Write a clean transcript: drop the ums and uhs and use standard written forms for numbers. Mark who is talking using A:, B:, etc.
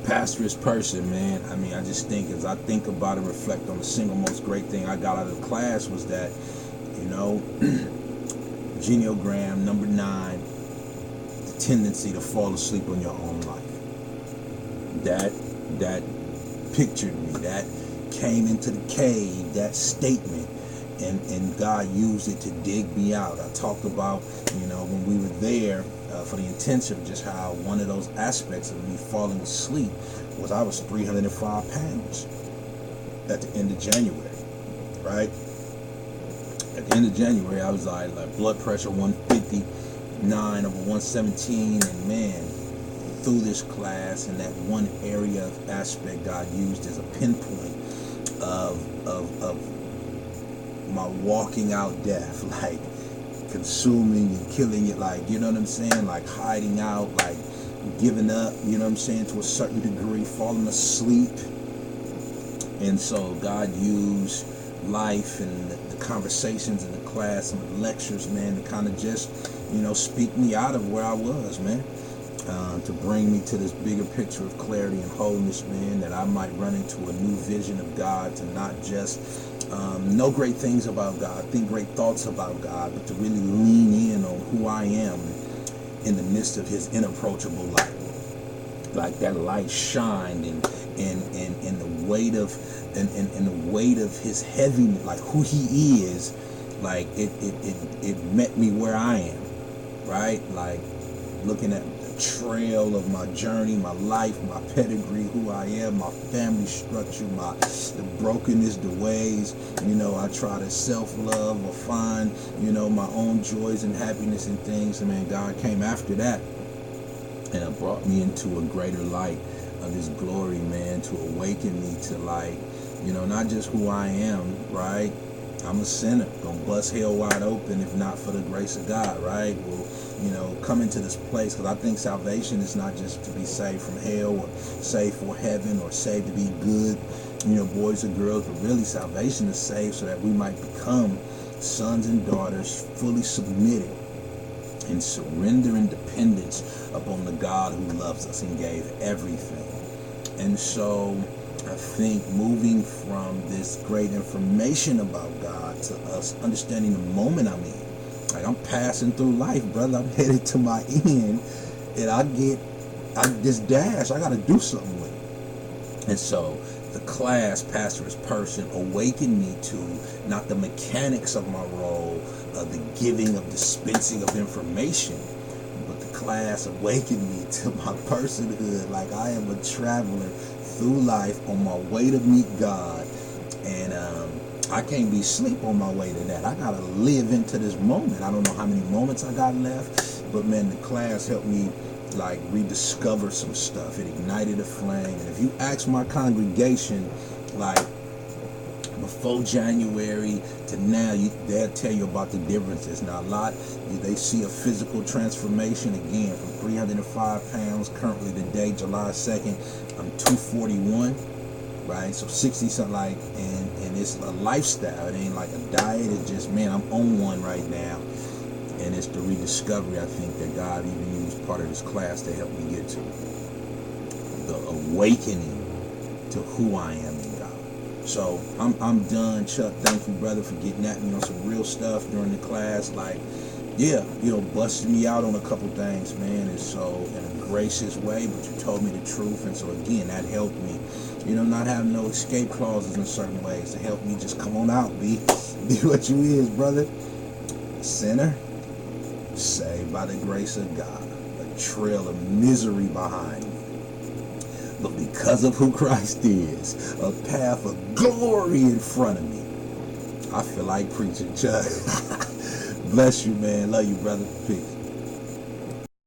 A: pastor's person, man. I mean, I just think, as I think about and reflect on, the single most great thing I got out of the class was that, you know, Geniogram number 9, the tendency to fall asleep on your own life. That pictured me. That came into the cave, that statement, and God used it to dig me out. I talked about, you know, when we were there for the intensive, just how one of those aspects of me falling asleep was I was 305 pounds at the end of January, right? At the end of January, I was like blood pressure 159 over 117, and man, through this class and that one area of aspect God used as a pinpoint of my walking out death, like consuming and killing it, like, you know what I'm saying, like hiding out, like giving up, you know what I'm saying, to a certain degree, falling asleep. And so God used life and the conversations in the class and the lectures, man, to kind of just, you know, speak me out of where I was, man. To bring me to this bigger picture of clarity and wholeness, man, that I might run into a new vision of God, to not just know great things about God, think great thoughts about God, but to really lean in on who I am in the midst of his inapproachable light. Like that light shined and the weight of and the weight of his heaviness, like who he is, like it met me where I am, right? Like looking at trail of my journey, my life, my pedigree, who I am, my family structure, the brokenness, the ways, you know, I try to self-love or find, you know, my own joys and happiness and things. And man, God came after that and it brought me into a greater light of his glory, man, to awaken me to, like, you know, not just who I am, right? I'm a sinner, gonna bust hell wide open if not for the grace of God, right? Well, you know, come into this place, because I think salvation is not just to be saved from hell or saved for heaven or saved to be good, you know, boys or girls, but really salvation is saved so that we might become sons and daughters fully submitted in surrender and dependence upon the God who loves us and gave everything. And so I think moving from this great information about God to us understanding the moment I'm in. Like, I'm passing through life, brother. I'm headed to my end, and I this dash, I got to do something with it. And so the class, pastor's person, awakened me to not the mechanics of my role, of the giving, of dispensing of information, but the class awakened me to my personhood. Like, I am a traveler through life on my way to meet God, and I can't be asleep on my way to that. I gotta live into this moment. I don't know how many moments I got left, but man, the class helped me like rediscover some stuff. It ignited a flame. And if you ask my congregation, like before January to now, they'll tell you about the differences. Now, a lot, they see a physical transformation again from 305 pounds. Currently today, July 2nd, I'm 241. Right, so 60 something, like, and it's a lifestyle. It ain't like a diet. It's just, man, I'm on one right now, and it's the rediscovery, I think, that God even used part of this class to help me get to the awakening to who I am in God. So I'm done, Chuck. Thank you, brother, for getting at me on some real stuff during the class. Like, yeah, you know, busting me out on a couple things, man, and so in a gracious way, but you told me the truth, and so again, that helped me. You know, not having no escape clauses in certain ways to help me just come on out, be what you is, brother. A sinner, saved by the grace of God, a trail of misery behind me. But because of who Christ is, a path of glory in front of me. I feel like preaching, Chuck. Bless you, man. Love you, brother. Peace.